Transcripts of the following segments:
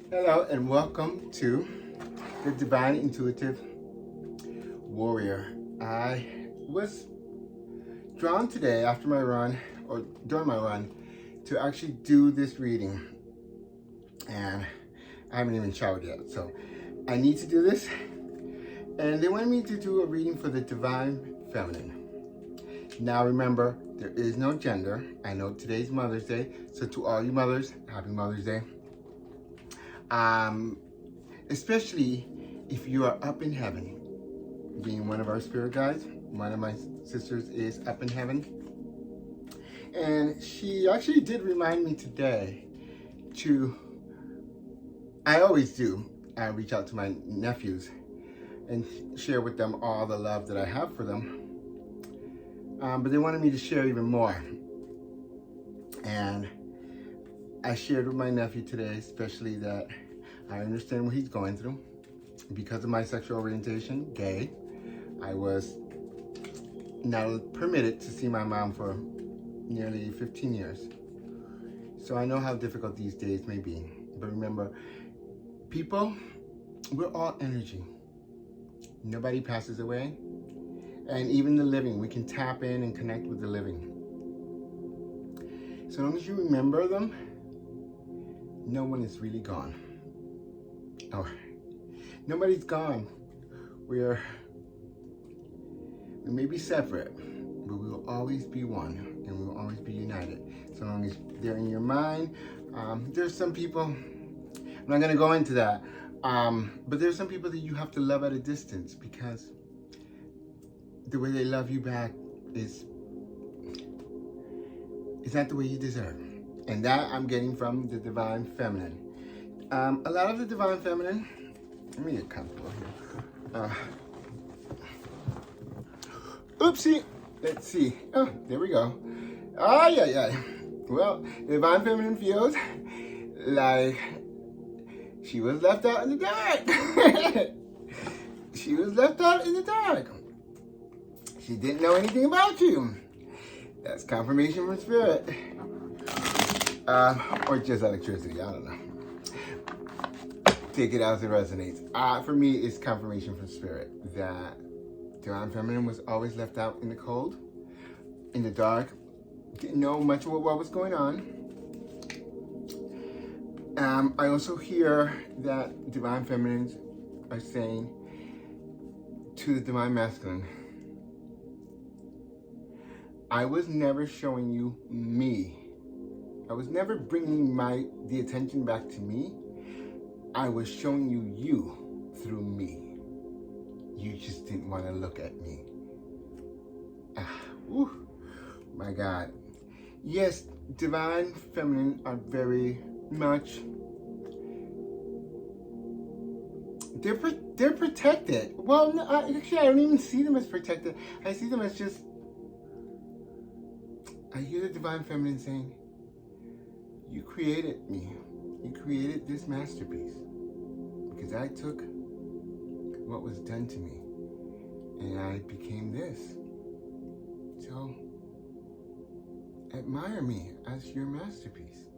Hello and welcome to the Divine Intuitive Warrior. I was drawn today after my run, or during my run, to actually do this reading. And I haven't even showered yet, so I need to do this. And they wanted me to do a reading for the Divine Feminine. Now remember, there is no gender. I know today's Mother's Day, so to all you mothers, happy Mother's Day. Especially if you are up in heaven, being one of our spirit guides. One of my sisters is up in heaven, and she actually did remind me today I always do, I reach out to my nephews and share with them all the love that I have for them, but they wanted me to share even more, and I shared with my nephew today, especially that I understand what he's going through. Because of my sexual orientation, gay, I was not permitted to see my mom for nearly 15 years. So I know how difficult these days may be. But remember, people, we're all energy. Nobody passes away. And even the living, we can tap in and connect with the living. So long as you remember them, no one is really gone. Oh, nobody's gone. We may be separate, but we will always be one, and we will always be united. So long as they're in your mind. There's some people, I'm not gonna go into that, but there's some people that you have to love at a distance, because the way they love you back is not the way you deserve. And that I'm getting from the Divine Feminine. A lot of the Divine Feminine, let me get comfortable here. Oopsie, let's see. Oh, there we go. Oh, yeah. Well, the Divine Feminine feels like she was left out in the dark. She was left out in the dark. She didn't know anything about you. That's confirmation from spirit. Or just electricity, I don't know. Take it as it resonates. For me, it's confirmation from spirit that Divine Feminine was always left out in the cold, in the dark, didn't know much about what was going on. I also hear that Divine Feminines are saying to the Divine Masculine, I was never showing you me. I was never bringing the attention back to me. I was showing you through me. You just didn't want to look at me. My God. Yes, Divine Feminine are very much, they're protected. Well, no, actually, I don't even see them as protected. I see them as just, I hear the Divine Feminine saying, you created me. You created this masterpiece because I took what was done to me and I became this. So admire me as your masterpiece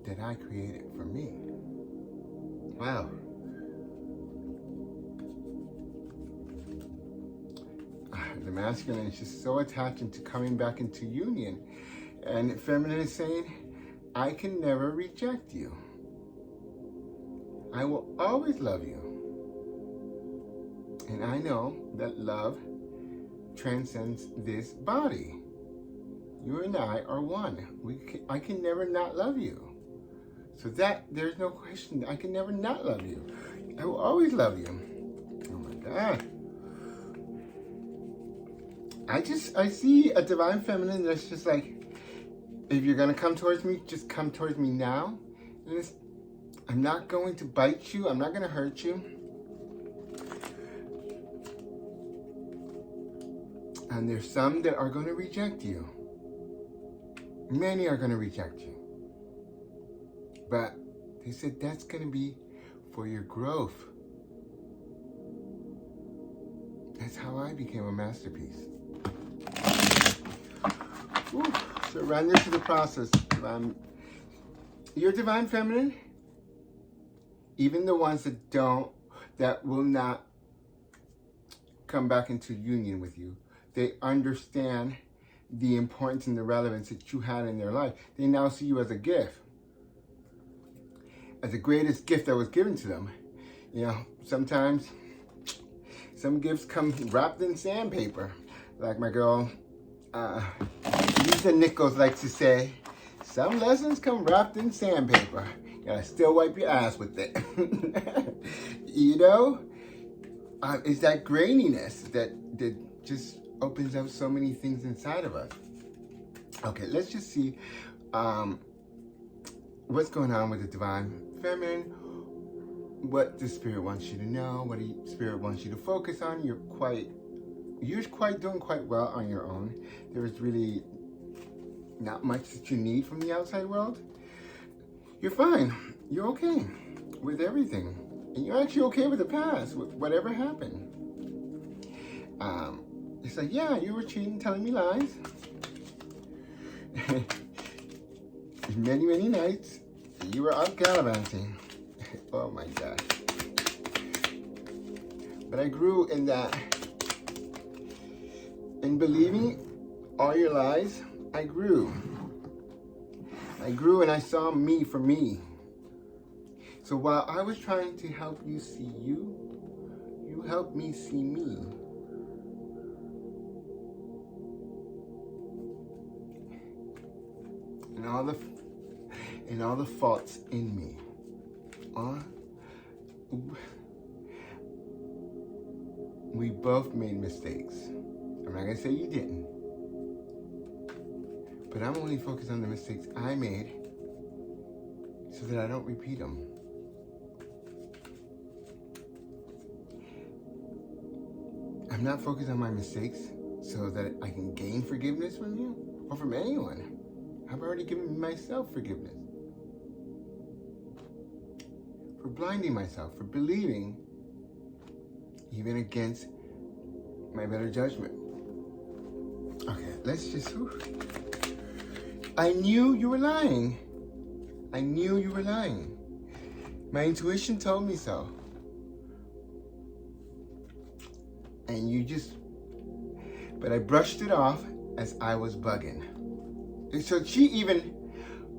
that I created for me. Wow. The masculine is just so attached into coming back into union. And feminine is saying, I can never reject you. I will always love you. And I know that love transcends this body. You and I are one. I can never not love you. So that, there's no question. I can never not love you. I will always love you. Oh my God. I see a Divine Feminine that's just like, if you're gonna come towards me, just come towards me now. And I'm not going to bite you. I'm not gonna hurt you. And there's some that are gonna reject you. Many are gonna reject you. But they said that's gonna be for your growth. That's how I became a masterpiece. Surrender to the process. Your Divine Feminine even the ones that will not come back into union with you, they understand the importance and the relevance that you had in their life. They now see you as a gift, as the greatest gift that was given to them. Sometimes some gifts come wrapped in sandpaper. Like my girl, Lisa Nichols likes to say, some lessons come wrapped in sandpaper. You gotta still wipe your ass with it. It's that graininess that just opens up so many things inside of us. Okay, let's just see what's going on with the Divine Feminine, what the Spirit wants you to know, what the Spirit wants you to focus on. You're doing quite well on your own. There is really not much that you need from the outside world. You're fine. You're okay with everything. And you're actually okay with the past, with whatever happened. It's like, yeah, you were cheating, telling me lies. Many, many nights, you were out gallivanting. Oh my God. But I grew in that. In believing all your lies, I grew. And I saw me for me. So while I was trying to help you see you, you helped me see me. And all the faults in me. We both made mistakes. I'm not gonna say you didn't. But I'm only focused on the mistakes I made so that I don't repeat them. I'm not focused on my mistakes so that I can gain forgiveness from you or from anyone. I've already given myself forgiveness for blinding myself, for believing even against my better judgment. Okay, let's just... I knew you were lying. I knew you were lying. My intuition told me so. And but I brushed it off as I was bugging. And so she even,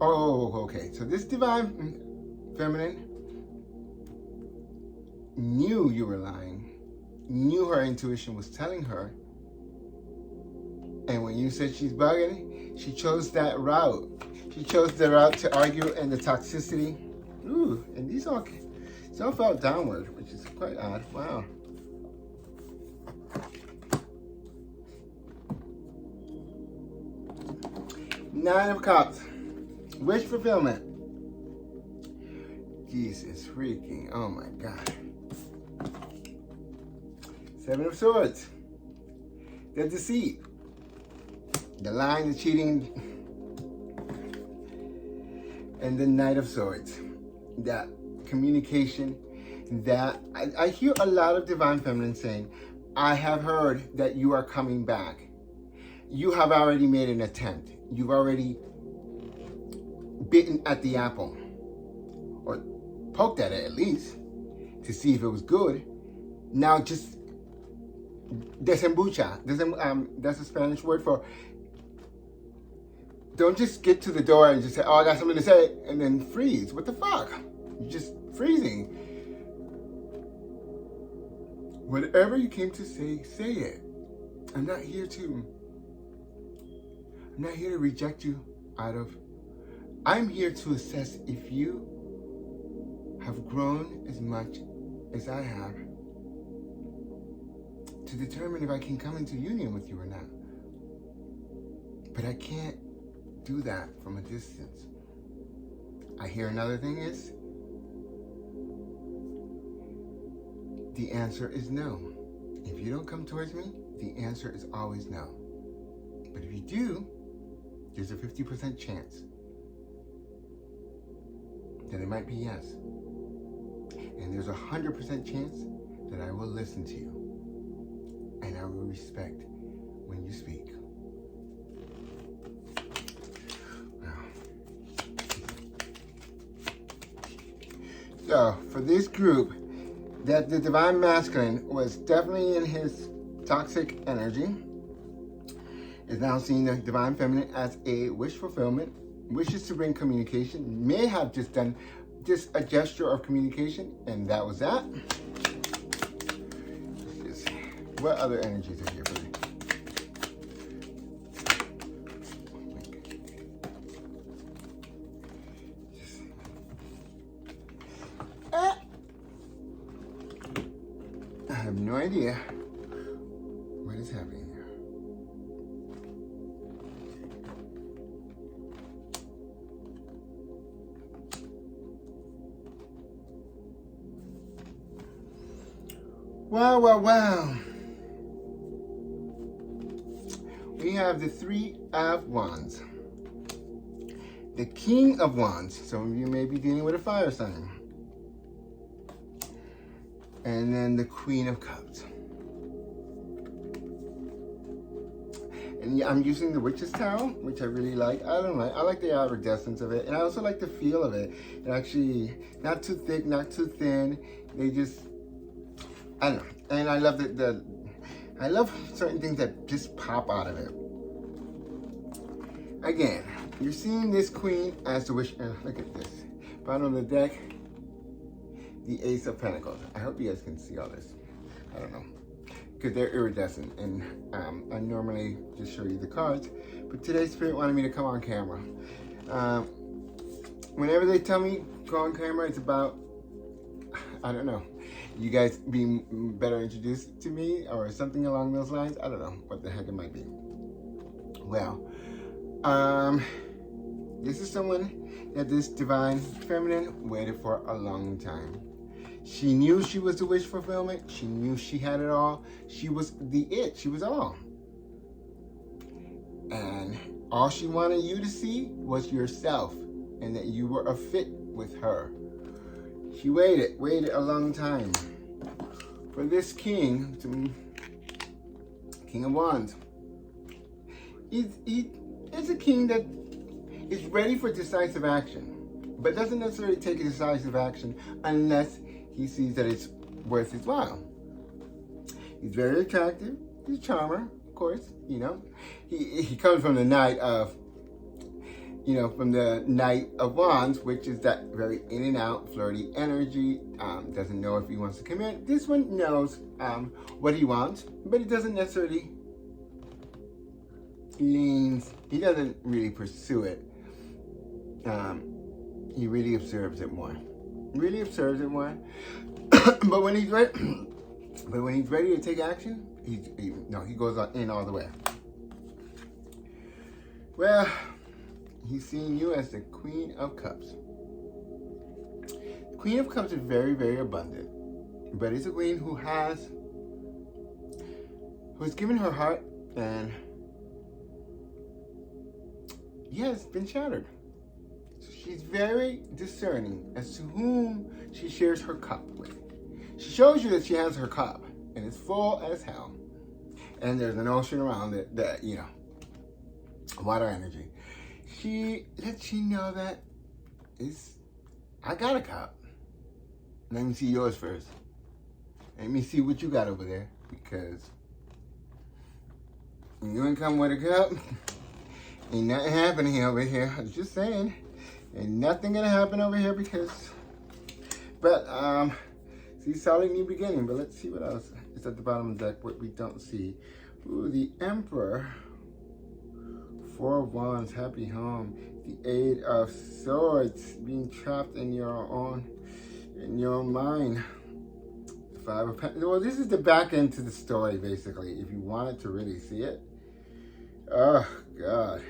okay. So this Divine Feminine knew you were lying, knew her intuition was telling her. And when you said she's bugging, she chose that route. She chose the route to argue and the toxicity. Ooh, and these all felt downward, which is quite odd. Wow. Nine of Cups. Wish fulfillment. Jesus freaking, oh my God. Seven of Swords. The deceit. The lying, the cheating. And the Knight of Swords. That communication. That I hear a lot of Divine Feminine saying, I have heard that you are coming back. You have already made an attempt. You've already bitten at the apple, or poked at it at least, to see if it was good. Now just desembucha. That's a Spanish word for, don't just get to the door and just say, oh, I got something to say, and then freeze. What the fuck? You're just freezing. Whatever you came to say, say it. I'm not here to reject you I'm here to assess if you have grown as much as I have to determine if I can come into union with you or not. But I can't do that from a distance. I hear another thing is, the answer is no. If you don't come towards me, the answer is always no. But if you do, there's a 50% chance that it might be yes. And there's a 100% chance that I will listen to you. And I will respect when you speak. Wow. So for this group, that the Divine Masculine was definitely in his toxic energy, is now seeing the Divine Feminine as a wish fulfillment, wishes to bring communication, may have just done just a gesture of communication, and that was that. What other energies are here for me? I have no idea what is happening here. Wow, wow, wow. We have the Three of Wands. The King of Wands. Some of you may be dealing with a fire sign. And then the Queen of Cups. And I'm using the Witch's Towel, which I really like. I like the iridescence of it. And I also like the feel of it. It actually, not too thick, not too thin. They just, I don't know. And I love I love certain things that just pop out of it. Again, you're seeing this Queen as the wish. Look at this. Bottom of the deck, the Ace of Pentacles. I hope you guys can see all this. I don't know. Because they're iridescent. And I normally just show you the cards. But today, Spirit wanted me to come on camera. Whenever they tell me go on camera, it's about, I don't know, you guys being better introduced to me or something along those lines. I don't know what the heck it might be. Well, this is someone that this Divine Feminine waited for a long time. She knew she was the wish fulfillment. She knew she had it all. She was the it. She was all. And all she wanted you to see was yourself and that you were a fit with her. She waited a long time for this King of Wands. He is a king that is ready for decisive action, but doesn't necessarily take a decisive action unless he sees that it's worth his while. He's very attractive. He's a charmer, of course. You know, he comes from the Knight of, from the Knight of Wands, which is that very in and out, flirty energy. Doesn't know if he wants to commit. This one knows what he wants, but he doesn't necessarily he doesn't really pursue it. He really observes it more. But when he's ready to take action, he goes in all the way. Well, he's seeing you as the Queen of Cups. Queen of Cups is very, very abundant, but it's a queen who has given her heart and has been shattered. So she's very discerning as to whom she shares her cup with. She shows you that she has her cup and it's full as hell, and there's an ocean around it that water energy. She lets you know that I got a cup. Let me see yours first. Let me see what you got over there, because when you ain't come with a cup, ain't nothing happening over here. I was just saying, ain't nothing gonna happen over here see, solid new beginning. But let's see what else is at the bottom of the deck, what we don't see. Ooh, the Emperor. Four of Wands, happy home. The Eight of Swords, being trapped in your own mind. The Five of Pentacles. Well, this is the back end to the story, basically, if you wanted to really see it. Oh, God.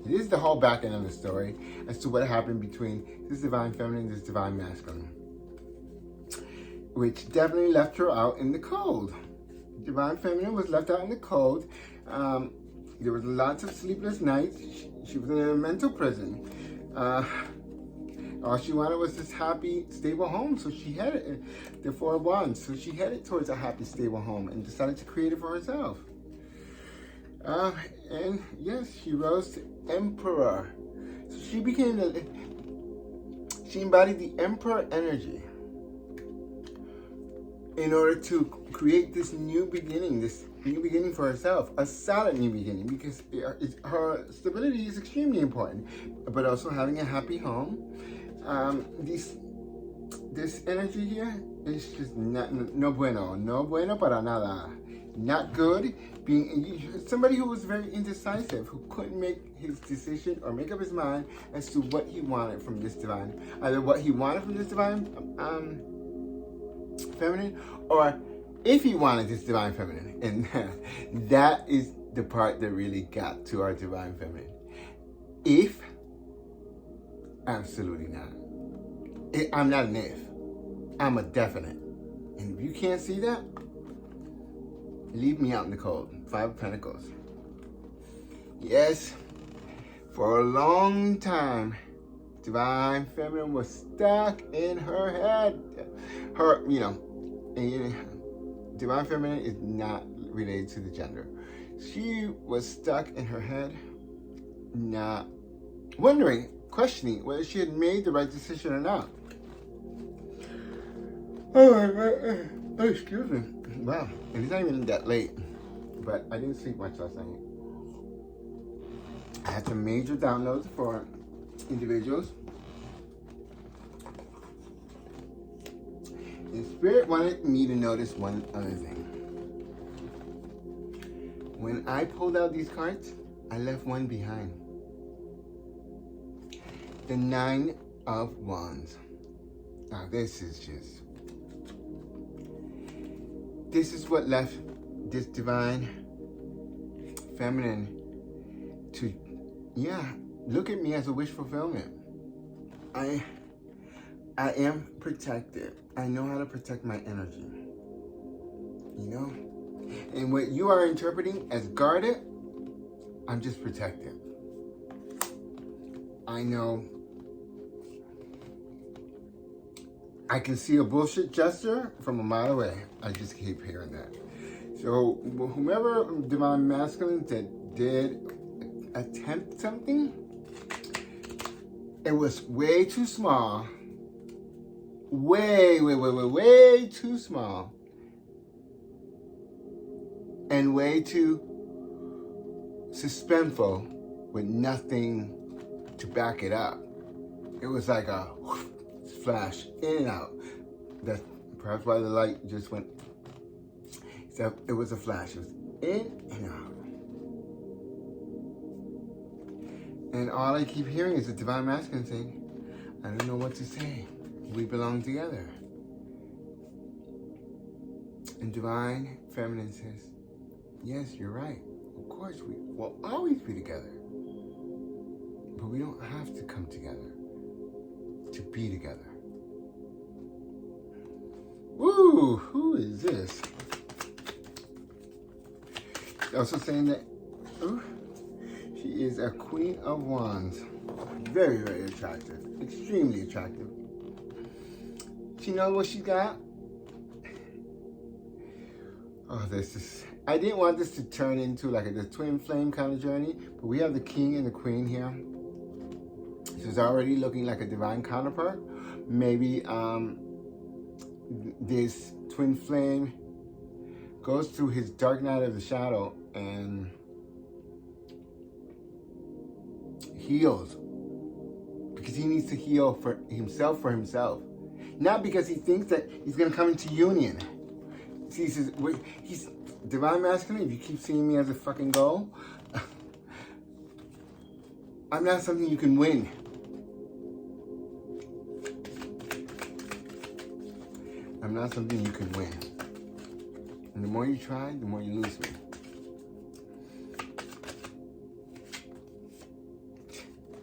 This is the whole back end of the story as to what happened between this Divine Feminine and this Divine Masculine, which definitely left her out in the cold. Divine Feminine was left out in the cold. There was lots of sleepless nights. She was in a mental prison. All she wanted was this happy, stable home. So she headed, the Four of Wands, so she headed towards a happy, stable home and decided to create it for herself. And yes, she rose to Emperor. So she became She embodied the Emperor energy in order to create this new beginning for herself, a solid new beginning, because her stability is extremely important, but also having a happy home. This energy here is just no bueno para nada, not good. Being somebody who was very indecisive, who couldn't make his decision or make up his mind as to what he wanted from this divine, either what he wanted from this divine feminine, or if he wanted this divine feminine. And that is the part that really got to our divine feminine. If, absolutely not. I'm not an if. I'm a definite. And if you can't see that, leave me out in the cold. 5 of Pentacles. Yes, for a long time, divine feminine was stuck in her head. Divine feminine is not related to the gender. She was stuck in her head, not wondering, questioning whether she had made the right decision or not. Oh, excuse me. Wow, and it's not even that late, but I didn't sleep much last night. I had some major downloads for individuals. And Spirit wanted me to notice one other thing. When I pulled out these cards, I left one behind. The 9 of Wands. Now this is what left this divine feminine to, look at me as a wish fulfillment. I am protected. I know how to protect my energy. And what you are interpreting as guarded, I'm just protected. I know I can see a bullshit gesture from a mile away. I just keep hearing that. So whomever divine masculine that did attempt something, it was way too small. Way too small. And way too suspenseful with nothing to back it up. It was like a flash in and out. That's perhaps why the light just went. So it was a flash. It was in and out. And all I keep hearing is the divine masculine saying, I don't know what to say. We belong together. And divine feminine says, yes, you're right. Of course, we will always be together. But we don't have to come together to be together. Woo! Who is this? Also saying that she is a Queen of Wands. Very, very attractive. Extremely attractive. She knows what she got. Oh, I didn't want this to turn into like the twin flame kind of journey, but we have the king and the queen here. So it's already looking like a divine counterpart. Maybe this twin flame goes through his dark night of the shadow and heals. Because he needs to heal for himself. Not because he thinks that he's going to come into union. See, he says, he's divine masculine. If you keep seeing me as a fucking goal, I'm not something you can win. I'm not something you can win. And the more you try, the more you lose me.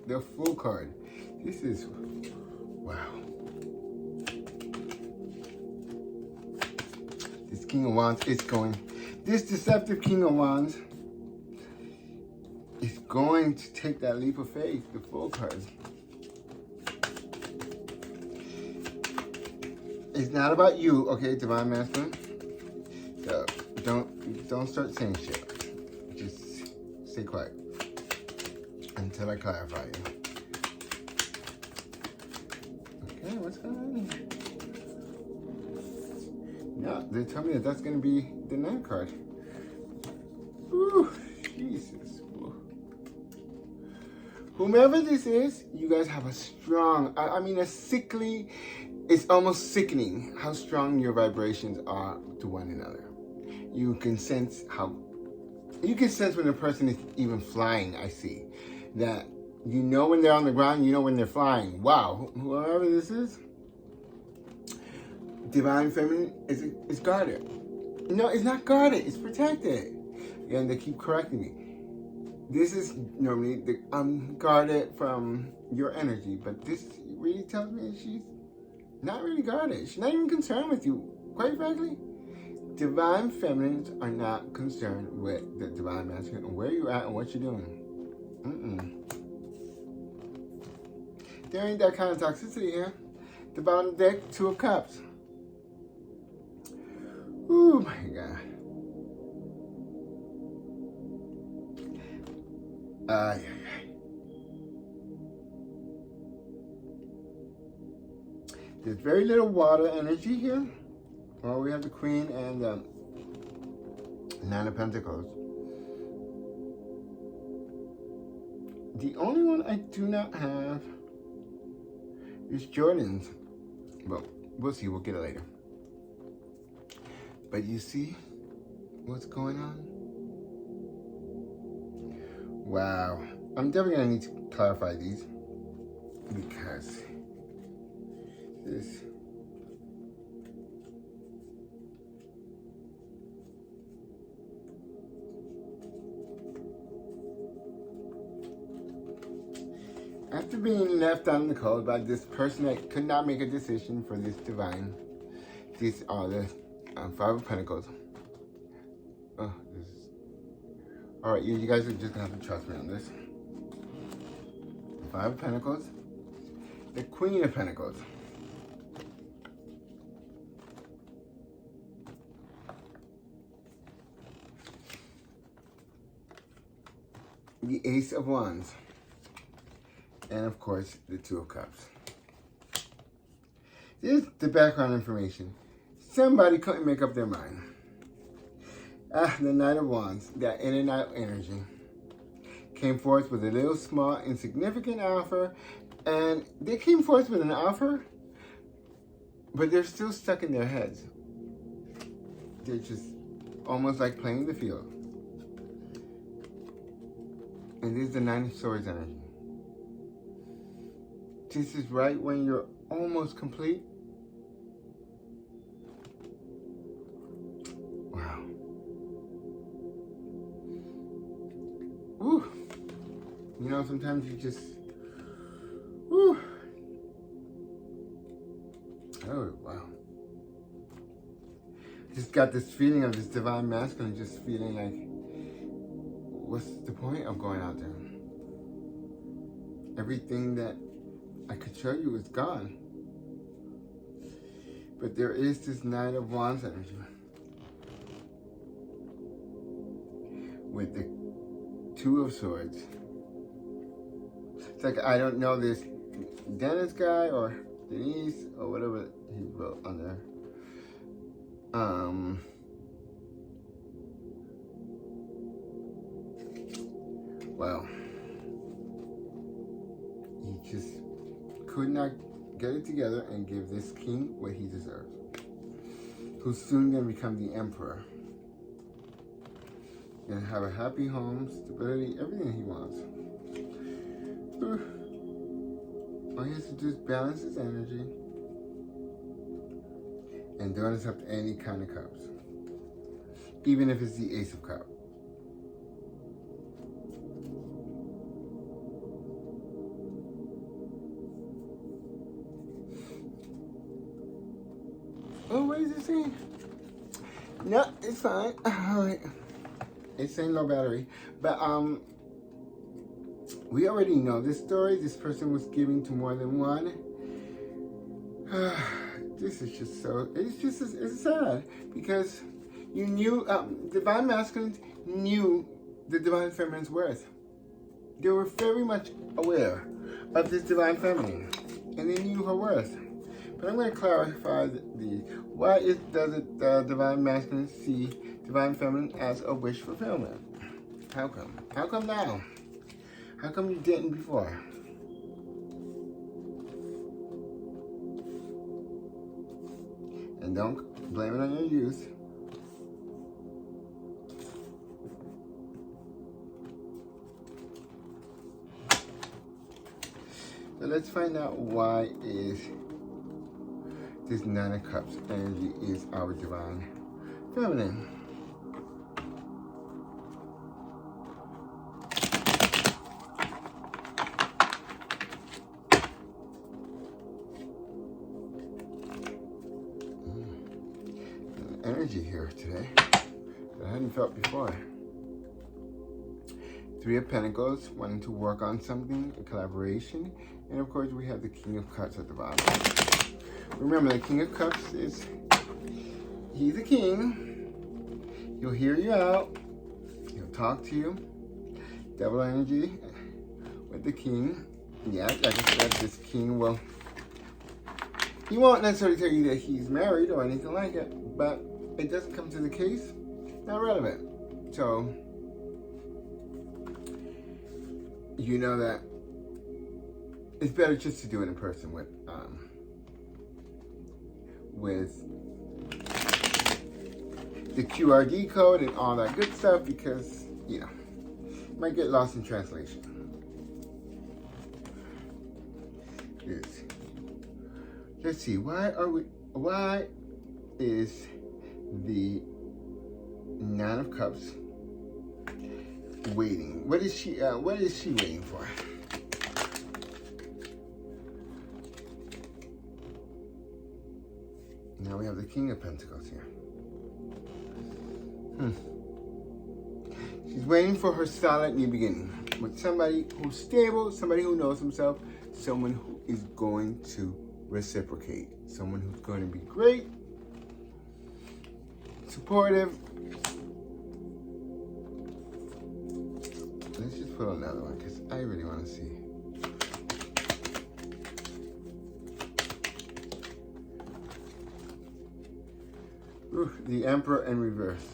The Fool card. This is, wow. This King of Wands is going, this deceptive King of Wands is going to take that leap of faith, the Fool card. It's not about you, okay, divine masculine? So don't start saying shit. Just stay quiet until I clarify you. Okay, what's going on here? No, they tell me that that's going to be the 9 card. Ooh, Jesus. Ooh. Whomever this is, you guys have a strong, I mean a sickly, it's almost sickening how strong your vibrations are to one another. You can sense when a person is even flying, I see. That you know when they're on the ground, you know when they're flying. Wow, whoever this is, Divine Feminine is guarded. No, it's not guarded, it's protected. And they keep correcting me. This is normally, I'm guarded from your energy, but this really tells me she's not really guarded. She's not even concerned with you. Quite frankly, Divine Feminines are not concerned with the Divine Masculine and where you're at and what you're doing. There ain't that kind of toxicity here. The bottom deck, 2 of Cups. Oh my God. There's very little water energy here. Well, we have the Queen and the 9 of Pentacles. The only one I do not have is Jordan's. Well, we'll see. We'll get it later. But you see what's going on? Wow. I'm definitely going to need to clarify these because this... After being left on the cold by this person that could not make a decision for this divine, these are the 5 of Pentacles. Oh, this is... Alright, you guys are just going to have to trust me on this. The 5 of Pentacles. The Queen of Pentacles. The Ace of Wands. And of course, the 2 of Cups. Here's the background information. Somebody couldn't make up their mind. The Knight of Wands, that in and out energy, came forth with a little small, insignificant offer. And they came forth with an offer, but they're still stuck in their heads. They're just almost like playing the field. And this is the 9 of Swords energy. This is right when you're almost complete. Wow. Woo. You know, sometimes you just... Woo. Oh, wow. Just got this feeling of this Divine Masculine, just feeling like, what's the point of going out there? Everything that I could show you is gone. But there is this Knight of Wands energy. With the 2 of Swords. It's like, I don't know this Dennis guy or Denise or whatever he wrote on there. Well, he just could not get it together and give this king what he deserves, who's soon going to become the emperor and have a happy home, stability, everything he wants. All he has to do is balance his energy and don't accept any kind of cups, even if it's the Ace of Cups. Oh, what is it saying? No, it's fine. Alright. It's saying low battery. But, we already know this story. This person was giving to more than one. This is just so, it's sad. Because you knew, Divine Masculines knew the Divine Feminine's worth. They were very much aware of this Divine Feminine. And they knew her worth. But I'm going to clarify why does it Divine Masculine see Divine Feminine as a wish fulfillment? How come? How come now? How come you didn't before? And don't blame it on your youth. So let's find out why is this Nine of Cups energy is our Divine Feminine. Energy here today that I hadn't felt before. Three of Pentacles, wanting to work on something, a collaboration, and of course we have the King of Cups at the bottom. Remember, the King of Cups he's a king. He'll hear you out. He'll talk to you. Devil energy with the King. Yeah, like I said, this King he won't necessarily tell you that he's married or anything like it, but it doesn't come to the case, not relevant. So, you know that it's better just to do it in person with the QRD code and all that good stuff, because, you know, it might get lost in translation. Let's see, why is the Nine of Cups waiting? What is she waiting for? Now we have the King of Pentacles here. She's waiting for her solid new beginning with somebody who's stable, somebody who knows himself, someone who is going to reciprocate, someone who's going to be great, supportive. Let's just put another one because I really want to see. Ooh, the Emperor in reverse.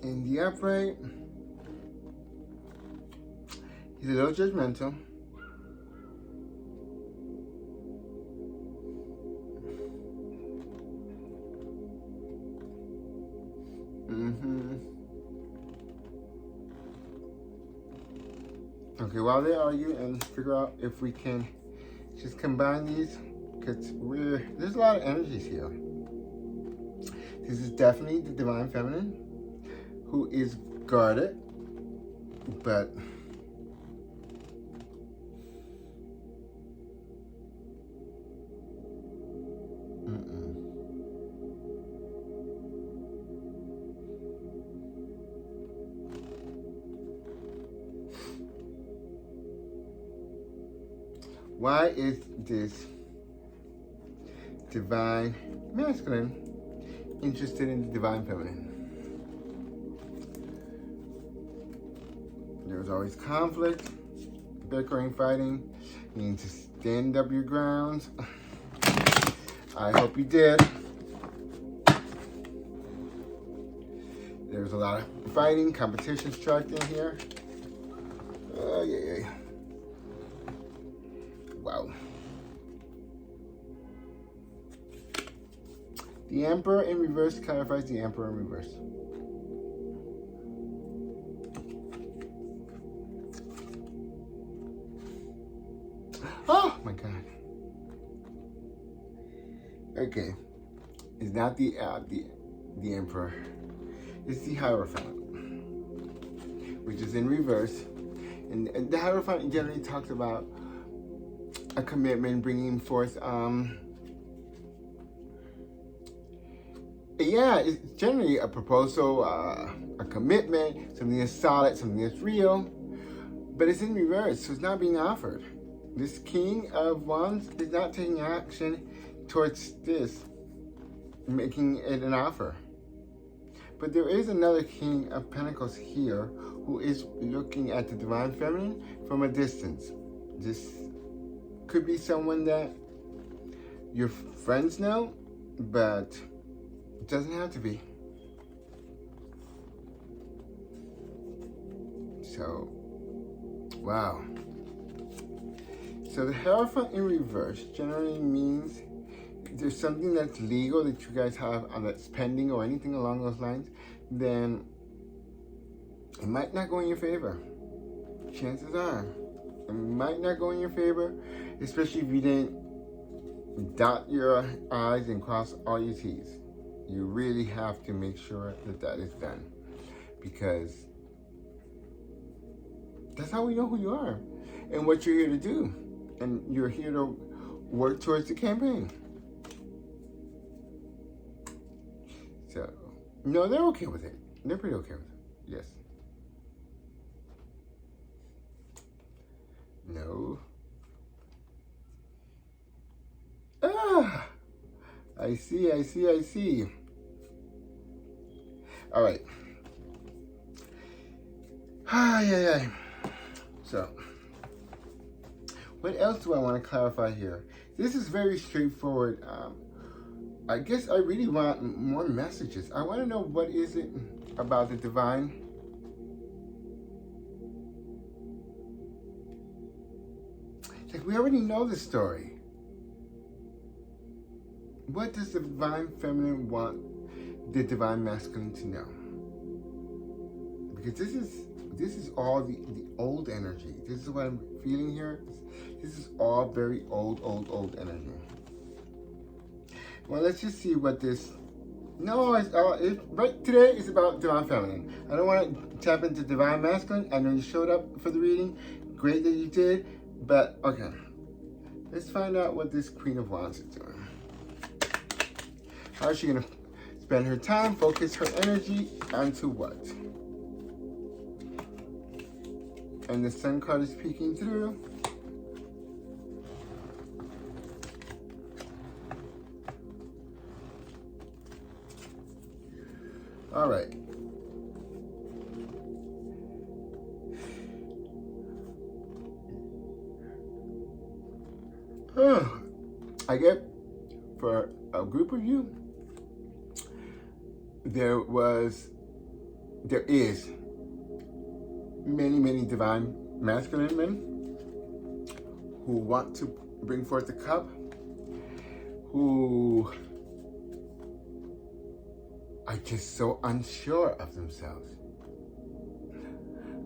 In the upright, he's a little judgmental. Okay, while they argue and figure out if we can just combine these, because there's a lot of energies here. This is definitely the Divine Feminine, who is guarded, but why is this Divine Masculine interested in the Divine Feminine? There's always conflict, bickering, fighting. You need to stand up your grounds. I hope you did. There's a lot of fighting, competition struck in here. Oh, yeah. Wow. The Emperor in reverse clarifies the Emperor in reverse. Oh my God. Okay. It's not the Emperor. It's the Hierophant, which is in reverse. And the Hierophant generally talks about a commitment, bringing forth, it's generally a proposal, a commitment, something that's solid, something that's real, but it's in reverse, so it's not being offered. This King of Wands is not taking action towards this, making it an offer. But there is another King of Pentacles here who is looking at the Divine Feminine from a distance. This could be someone that your friends know, but it doesn't have to be. So, wow. So the Hierophant in reverse generally means there's something that's legal that you guys have that's pending or anything along those lines, then it might not go in your favor. Chances are it might not go in your favor, especially if you didn't dot your I's and cross all your T's. You really have to make sure that that is done, because that's how we know who you are and what you're here to do. And you're here to work towards the campaign. So, no, they're okay with it. They're pretty okay with it. Yes. No. Ah! I see. All right. Ay. So, what else do I want to clarify here? This is very straightforward. I guess I really want more messages. I want to know, what is it about the divine? Like, we already know the story. What does the Divine Feminine want the Divine Masculine to know? Because this is all the old energy. This is what I'm feeling here. This is all very old energy. Well, let's just see what this... No, right today is about Divine Feminine. I don't want to tap into Divine Masculine. I know you showed up for the reading. Great that you did. But, okay. Let's find out what this Queen of Wands is doing. How is she going to spend her time, focus her energy onto what? And the Sun card is peeking through. All right. I get, for a group of you, there is many divine masculine men who want to bring forth the cup, who are just so unsure of themselves.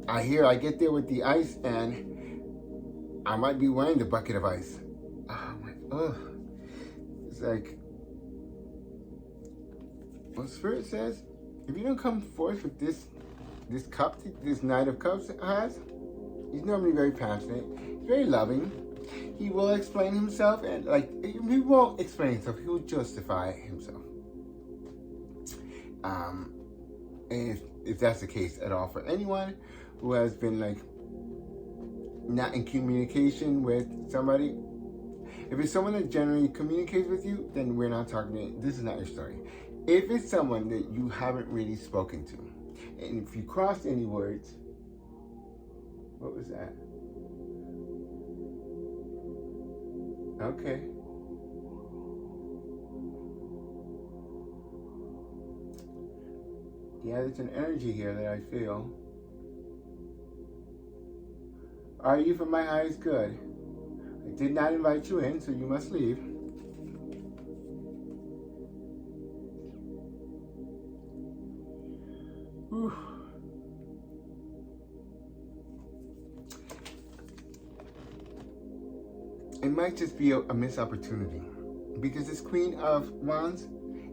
I get there with the ice and I might be wearing the bucket of ice. It's like, what Spirit says, if you don't come forth with this cup, this Knight of Cups has, he's normally very passionate, very loving. He will explain himself, and he won't explain himself, he will justify himself. And if that's the case at all for anyone who has been not in communication with somebody, if it's someone that generally communicates with you, then we're not talking, this is not your story. If it's someone that you haven't really spoken to, and if you crossed any words, what was that? Okay. Yeah, there's an energy here that I feel. Are you for my highest good? I did not invite you in, so you must leave. Whew. It might just be a missed opportunity, because this Queen of Wands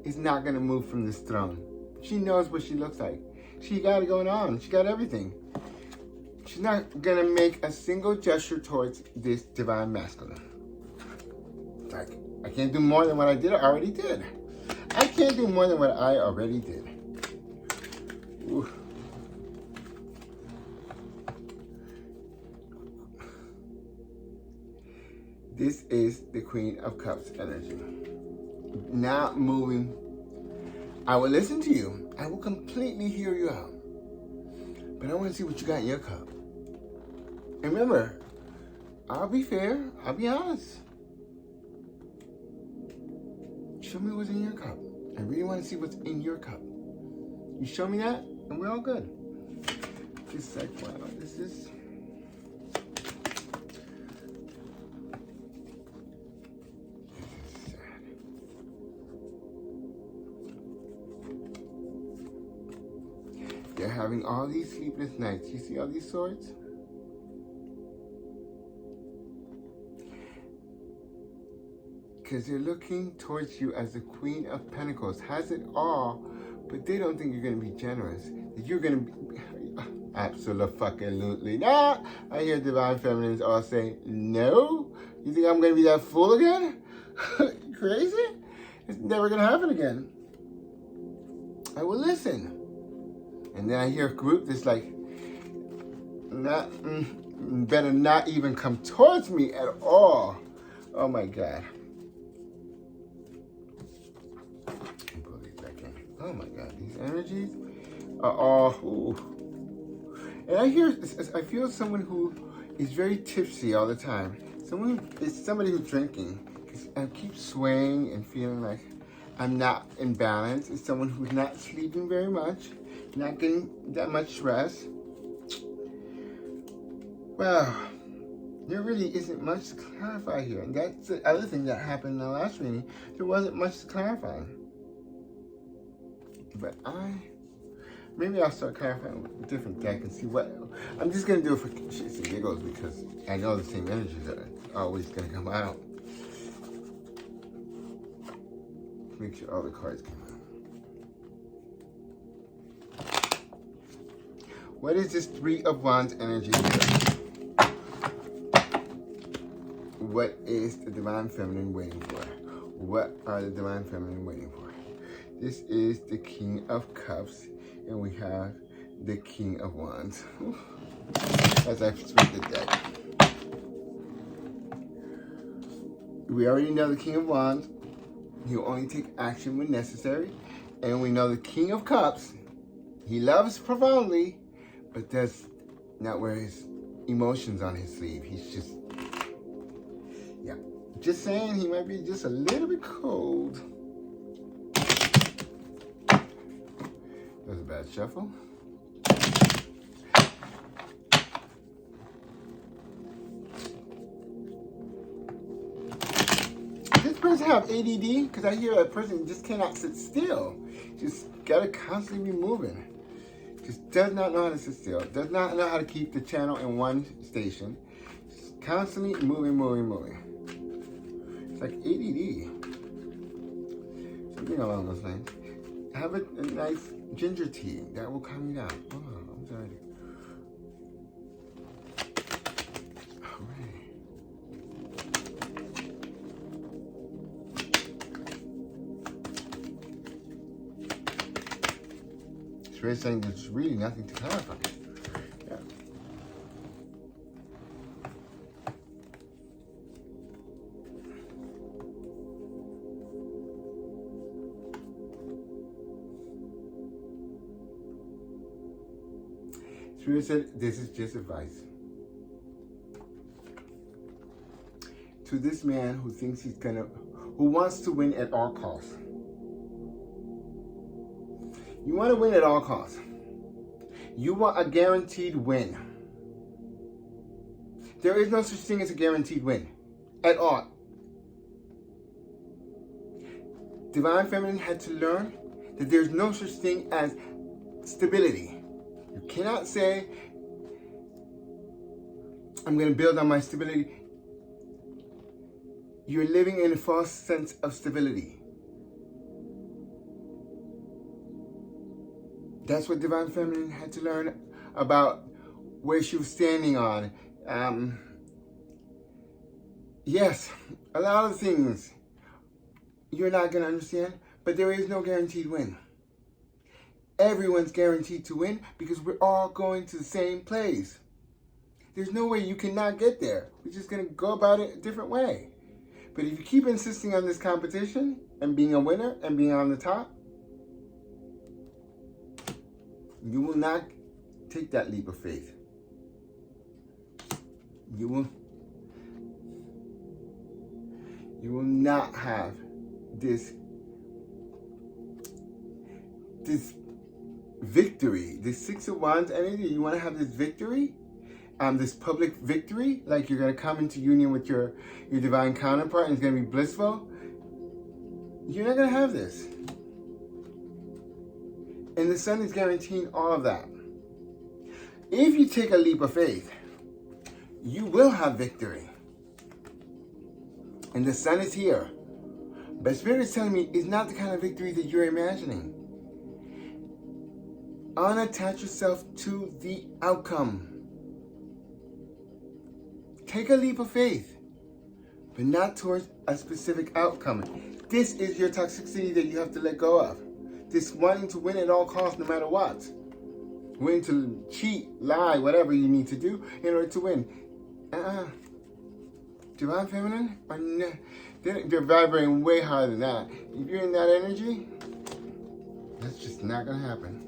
is not going to move from this throne. She knows what she looks like. She got it going on. She got everything. She's not going to make a single gesture towards this Divine Masculine. Like, I can't do more than what I already did. I can't do more than what I already did. Ooh. This is the Queen of Cups energy. Not moving. I will listen to you. I will completely hear you out. But I want to see what you got in your cup. And remember, I'll be fair. I'll be honest. Show me what's in your cup. I really want to see what's in your cup. You show me that, and we're all good. Just like, wow, this is... They're having all these sleepless nights. You see all these swords? Because they're looking towards you as the Queen of Pentacles. Has it all, but they don't think you're going to be generous. That you're going to be... Absolutely not. I hear Divine Feminines all saying, no? You think I'm going to be that fool again? Crazy? It's never going to happen again. I will listen. And then I hear a group that's like, better not even come towards me at all. Oh my God. Pull these back in. Oh my God, these energies are all, ooh. And I feel someone who is very tipsy all the time. It's somebody who's drinking. I keep swaying and feeling like I'm not in balance. It's someone who's not sleeping very much. Not getting that much rest. Well, there really isn't much to clarify here. And that's the other thing that happened in the last reading. There wasn't much to clarify. But maybe I'll start clarifying with a different deck and see what... I'm just going to do it for shits and giggles because I know the same energies are always going to come out. Make sure all the cards come out. What is this Three of Wands energy here? What is the Divine Feminine waiting for? What are the Divine Feminine waiting for? This is the King of Cups, and we have the King of Wands. As I split the deck. We already know the King of Wands. He'll only take action when necessary. And we know the King of Cups. He loves profoundly, but does not wear his emotions on his sleeve. He's just, yeah. Just saying, he might be just a little bit cold. That was a bad shuffle. Does this person have ADD? Because I hear a person just cannot sit still. Just gotta constantly be moving. Just does not know how to sit still. Does not know how to keep the channel in one station. Just constantly moving. It's like ADD. Something along those lines. Have a nice ginger tea. That will calm you down. Oh, I'm sorry. It's really saying there's really nothing to clarify. Yeah. Spirit said, this is just advice. To this man who thinks who wants to win at all costs. You want to win at all costs. You want a guaranteed win. There is no such thing as a guaranteed win. At all. Divine Feminine had to learn that there's no such thing as stability. You cannot say, I'm going to build on my stability. You're living in a false sense of stability. That's what Divine Feminine had to learn about where she was standing on. Yes, a lot of things you're not going to understand, but there is no guaranteed win. Everyone's guaranteed to win because we're all going to the same place. There's no way you cannot get there. We're just going to go about it a different way. But if you keep insisting on this competition and being a winner and being on the top, You will not take that leap of faith. You will not have this victory, this Six of Wands energy. You want to have this victory, this public victory, like you're going to come into union with your divine counterpart and it's going to be blissful. You're not going to have this. And the sun is guaranteeing all of that. If you take a leap of faith, you will have victory. And the sun is here. But Spirit is telling me it's not the kind of victory that you're imagining. Unattach yourself to the outcome. Take a leap of faith, but not towards a specific outcome. This is your toxicity that you have to let go of. This wanting to win at all costs, no matter what. Willing to cheat, lie, whatever you need to do in order to win. Divine Feminine, they're vibrating way higher than that. If you're in that energy, that's just not going to happen.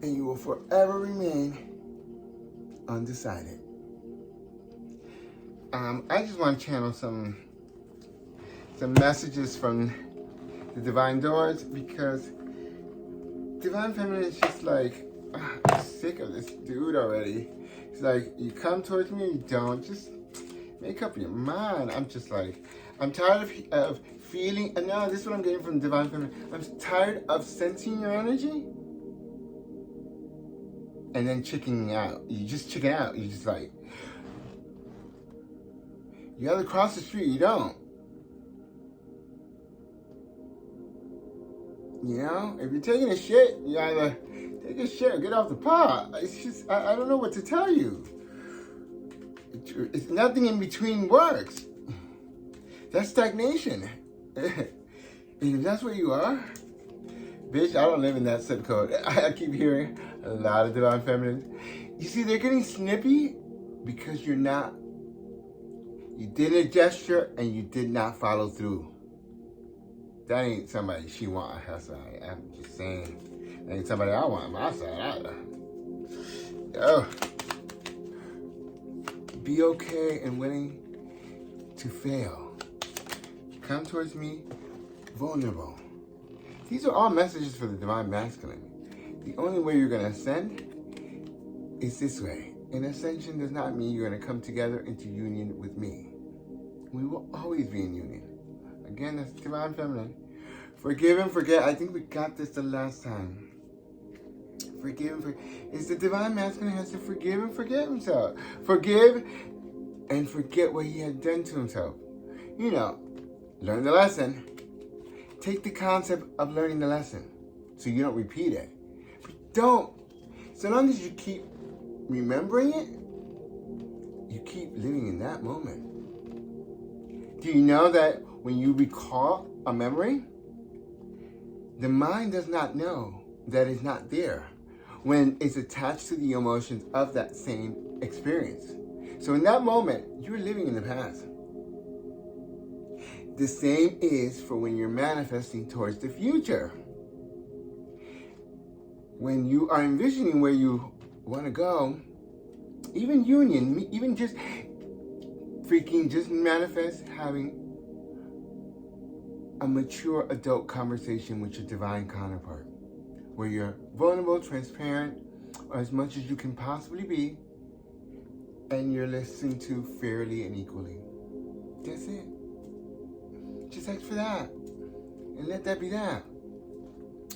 And you will forever remain undecided. I just want to channel some messages from the Divine Doors, because Divine Feminine is just like, I'm sick of this dude already. It's like, you come towards me, you don't. Just make up your mind. I'm just like, I'm tired of feeling, and now this is what I'm getting from Divine Feminine. I'm tired of sensing your energy and then chickening out. You just chicken out. You just like, you either cross the street, you don't. You know, if you're taking a shit, you either take a shit or get off the pot. It's just, I don't know what to tell you. It's nothing in between works. That's stagnation. And if that's where you are, bitch, I don't live in that zip code. I keep hearing a lot of Divine Feminines. You see, they're getting snippy because you did a gesture and you did not follow through. That ain't somebody she want on her side. I'm just saying. That ain't somebody I want on my side either. Yo. Be okay and willing to fail. Come towards me vulnerable. These are all messages for the Divine Masculine. The only way you're going to ascend is this way. And ascension does not mean you're going to come together into union with me. We will always be in union. Again, that's Divine Feminine. Forgive and forget. I think we got this the last time. Forgive and forget. It's the Divine Masculine has to forgive and forget himself. Forgive and forget what he had done to himself. You know, learn the lesson. Take the concept of learning the lesson so you don't repeat it. But don't. So long as you keep remembering it, you keep living in that moment. Do you know that when you recall a memory, the mind does not know that it's not there when it's attached to the emotions of that same experience. So in that moment, you're living in the past. The same is for when you're manifesting towards the future. When you are envisioning where you want to go, even union, even just freaking just manifest having a mature adult conversation with your divine counterpart, where you're vulnerable, transparent, or as much as you can possibly be, and you're listened to fairly and equally. That's it. Just ask for that, and let that be that.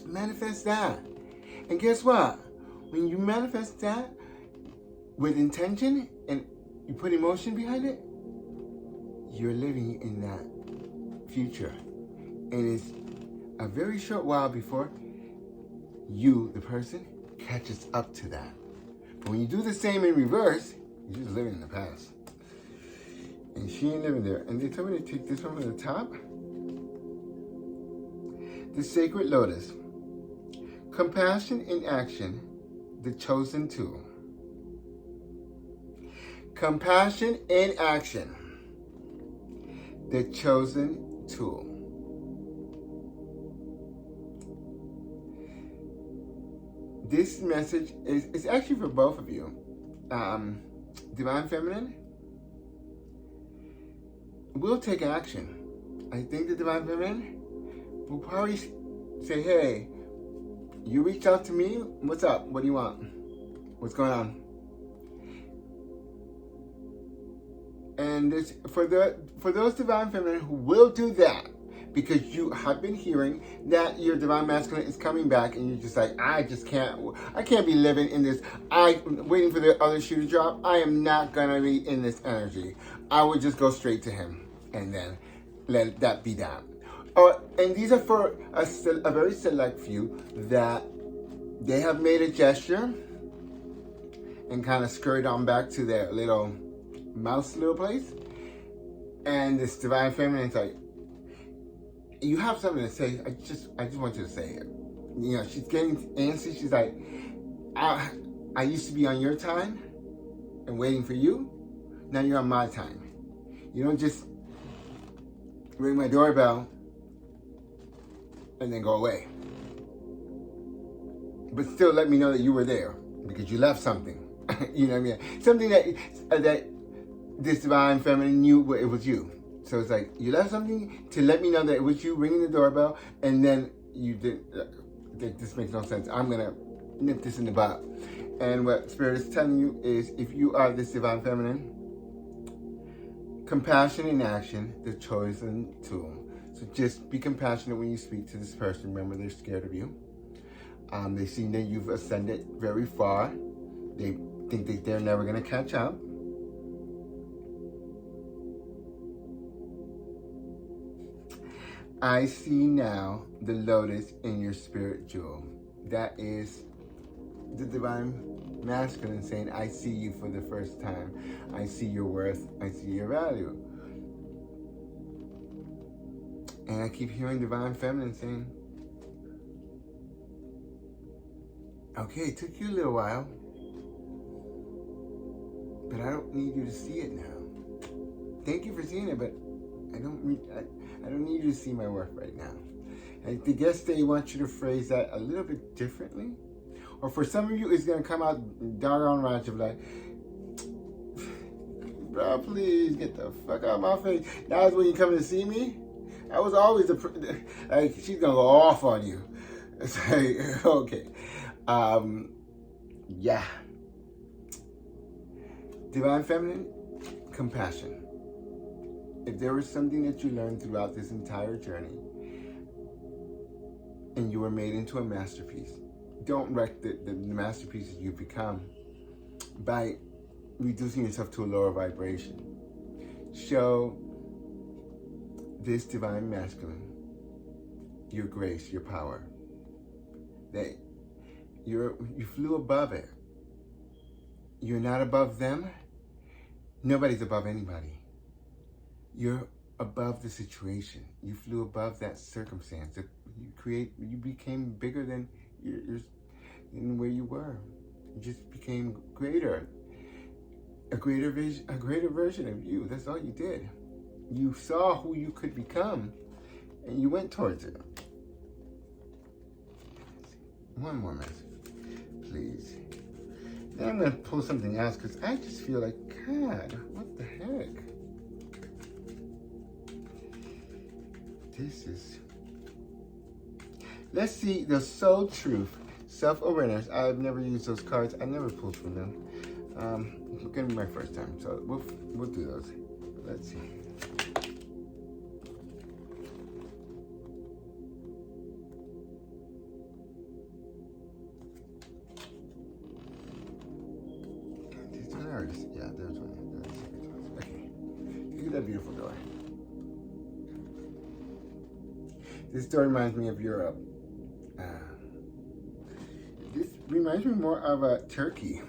Manifest that. And guess what? When you manifest that with intention and you put emotion behind it, you're living in that future. And it's a very short while before you, the person, catches up to that. But when you do the same in reverse, you're just living in the past. And she ain't living there. And they told me to take this one from the top. The Sacred Lotus. Compassion in action, the chosen tool. Compassion in action, the chosen tool. this message is actually for both of you. Divine Feminine, will take action. I think the Divine Feminine will probably say, hey, you reached out to me, what's up? What do you want? What's going on? And this, for those Divine Feminine who will do that, because you have been hearing that your Divine Masculine is coming back, and you're just like, I can't be living in this. I'm waiting for the other shoe to drop. I am not gonna be in this energy. I would just go straight to him, and then let that be that. And these are for a very select few that they have made a gesture and kind of scurried on back to their little place. And this Divine Feminine is like, you have something to say. I just want you to say it. You know, she's getting antsy. She's like, I used to be on your time and waiting for you. Now you're on my time. You don't just ring my doorbell and then go away. But still let me know that you were there because you left something. You know what I mean? Something that this Divine Feminine knew it was you. So it's like, you left something to let me know that it was you ringing the doorbell, and then you did. This makes no sense. I'm going to nip this in the bud. And what Spirit is telling you is, if you are this Divine Feminine, compassion in action, the chosen tool. So just be compassionate when you speak to this person. Remember, they're scared of you. They see that you've ascended very far. They think that they're never going to catch up. I see now the lotus in your spirit jewel. That is the Divine Masculine saying, I see you for the first time. I see your worth. I see your value. And I keep hearing Divine Feminine saying, okay, it took you a little while, but I don't need you to see it now. Thank you for seeing it, but I don't need you to see my work right now. And I guess they want you to phrase that a little bit differently. Or for some of you, it's going to come out doggone right. You'll be like, bro, please get the fuck out of my face. Now is when you come to see me? I was always like, she's going to go off on you. It's like, okay. Yeah. Divine Feminine, compassion. If there was something that you learned throughout this entire journey and you were made into a masterpiece, don't wreck the masterpieces you've become by reducing yourself to a lower vibration. Show this Divine Masculine your grace, your power. That you flew above it. You're not above them. Nobody's above anybody. You're above the situation. You flew above that circumstance. You became bigger than where you were. You just became greater. A greater version of you. That's all you did. You saw who you could become, and you went towards it. One more message, please. Then I'm going to pull something else because I just feel like, God, what the heck? This is... Let's see the soul truth, self-awareness. I've never used those cards. I never pulled from them. It's going to be my first time, so we'll do those. Let's see. Yeah, there's one. Okay. Look at that beautiful door. This door reminds me of Europe. This reminds me more of Turkey.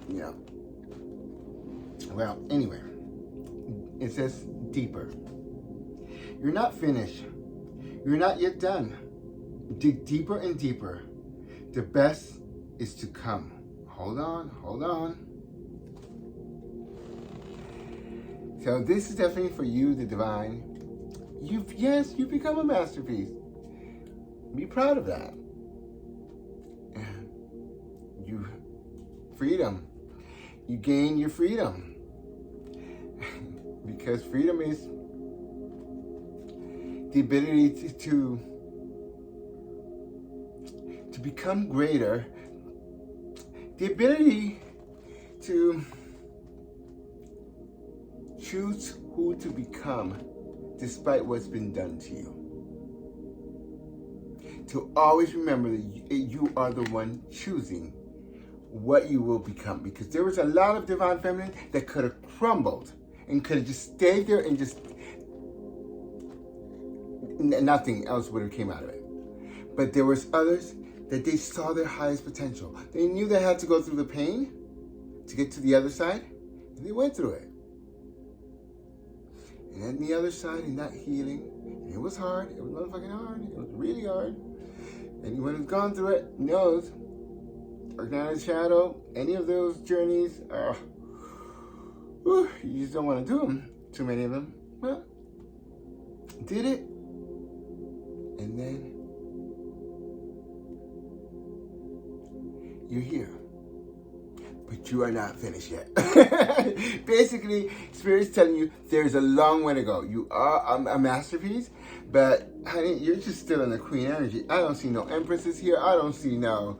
Yeah. Well, anyway. It says deeper. You're not finished. You're not yet done. Dig deeper and deeper. The best is to come. Hold on, hold on. So this is definitely for you, the divine. You've become a masterpiece. Be proud of that. freedom. You gain your freedom. Because freedom is the ability to become greater, the ability to choose who to become despite what's been done to you. To always remember that you are the one choosing what you will become. Because there was a lot of Divine Feminine that could have crumbled and could have just stayed there and just nothing else would have came out of it. But there was others that they saw their highest potential. They knew they had to go through the pain to get to the other side, and they went through it. And then the other side, in that healing, it was hard. It was motherfucking hard. It was really hard. Anyone who's gone through it knows. Dark Night of the Shadow, any of those journeys, you just don't want to do them. Too many of them. Well, did it. And then you're here. But you are not finished yet. Basically, Spirit's telling you there's a long way to go. You are a masterpiece, but honey, you're just still in the Queen energy. I don't see no Empresses here. I don't see no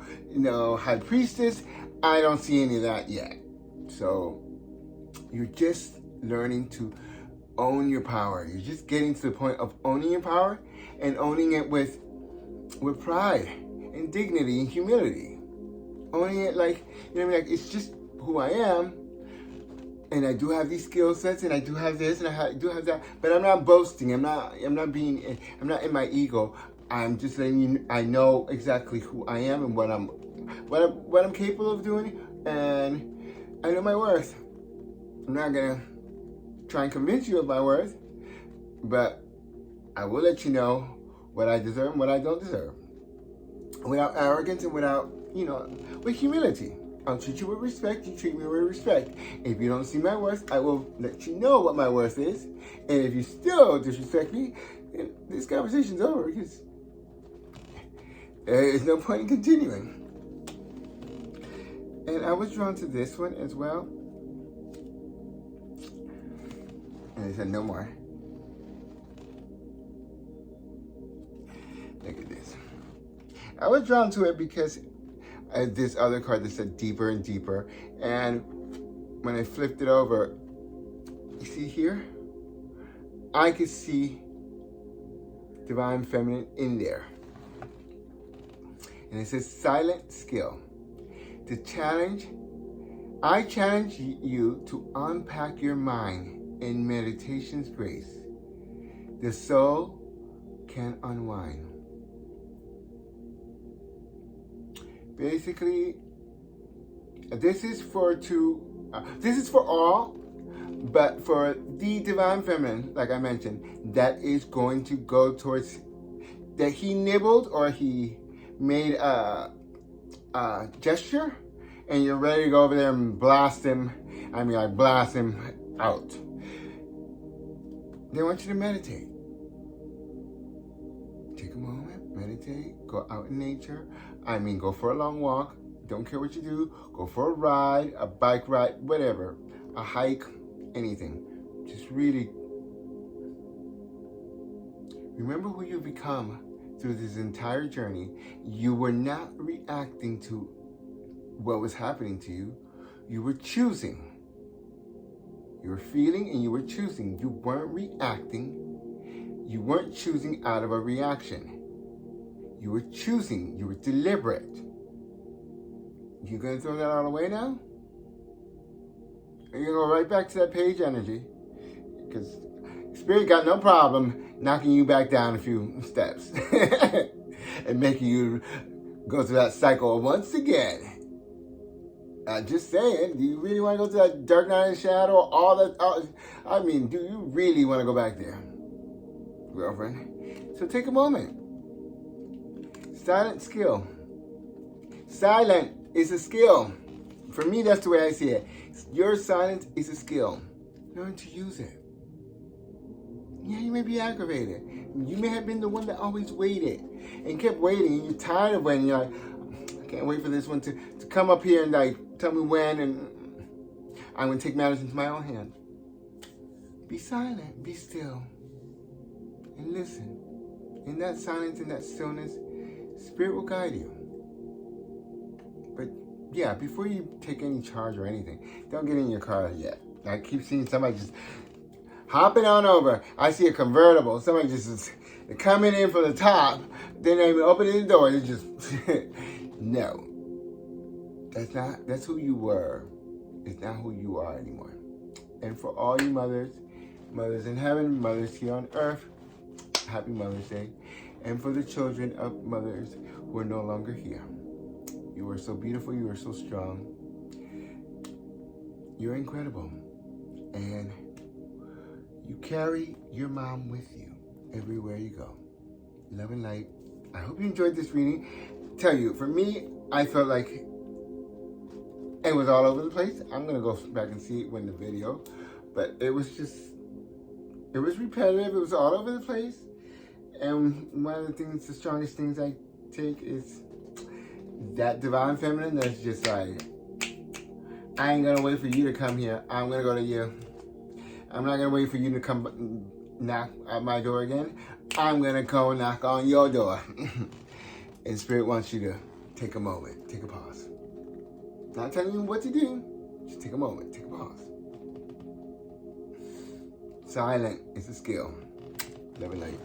High Priestess. I don't see any of that yet. So you're just learning to own your power. You're just getting to the point of owning your power and owning it with pride and dignity and humility. Owning it like, you know what I mean? Like, it's just who I am. And I do have these skill sets, and I do have this, and I do have that. But I'm not boasting. I'm not in my ego. I'm just letting you, I know exactly who I am and what I'm capable of doing, and I know my worth. I'm not gonna try and convince you of my worth, but I will let you know what I deserve and what I don't deserve. Without arrogance and without, with humility. I'll treat you with respect, you treat me with respect. If you don't see my worth, I will let you know what my worth is. And if you still disrespect me, this conversation's over because there is no point in continuing. And I was drawn to this one as well. And it said no more. Look at this. I was drawn to it because this other card that said deeper and deeper. And when I flipped it over, you see here? I could see Divine Feminine in there. And it says silent skill. I challenge you to unpack your mind in meditation's grace. The soul can unwind. Basically, this is for all, but for the Divine Feminine, like I mentioned, that is going to go towards, that he nibbled or he made a gesture, and you're ready to go over there and blast him. I mean, like blast him out. They want you to meditate. Take a moment, meditate, go out in nature. I mean, go for a long walk. Don't care what you do. Go for a ride, a bike ride, whatever. A hike, anything. Just really remember who you've become through this entire journey. You were not reacting to what was happening to you. You were choosing. You were feeling and you were choosing. You weren't reacting. You weren't choosing out of a reaction. You were choosing. You were deliberate. You gonna throw that all away now? Or you gonna go right back to that page energy? Because Spirit got no problem knocking you back down a few steps and making you go through that cycle once again. Just saying, do you really want to go to that Dark Night of the Shadow? I mean, do you really want to go back there, girlfriend? So take a moment. Silent skill. Silent is a skill. For me, that's the way I see it. Your silence is a skill. Learn to use it. Yeah, you may be aggravated. You may have been the one that always waited and kept waiting, and you're tired of waiting. You're like, can't wait for this one to come up here and like tell me when, and I'm going to take matters into my own hands. Be silent, be still, and listen. In that silence, in that stillness, Spirit will guide you. But yeah, before you take any charge or anything, don't get in your car yet. I keep seeing somebody just hopping on over. I see a convertible. Somebody just is coming in from the top. Then they opening the door. It's just, no. That's who you were. It's not who you are anymore. And for all you mothers in heaven, mothers here on earth, happy Mother's Day. And for the children of mothers who are no longer here, you are so beautiful, you are so strong. You're incredible. And you carry your mom with you everywhere you go. Love and light. I hope you enjoyed this reading. Tell you, for me, I felt like it was all over the place. I'm going to go back and see it when the video. But it was repetitive. It was all over the place. And one of the strongest things I take is that Devine Feminine that's just like, I ain't going to wait for you to come here. I'm going to go to you. I'm not going to wait for you to come knock at my door again. I'm going to go knock on your door. And Spirit wants you to take a moment, take a pause. Not telling you what to do. Just take a moment, take a pause. Silent is a skill. Love and light.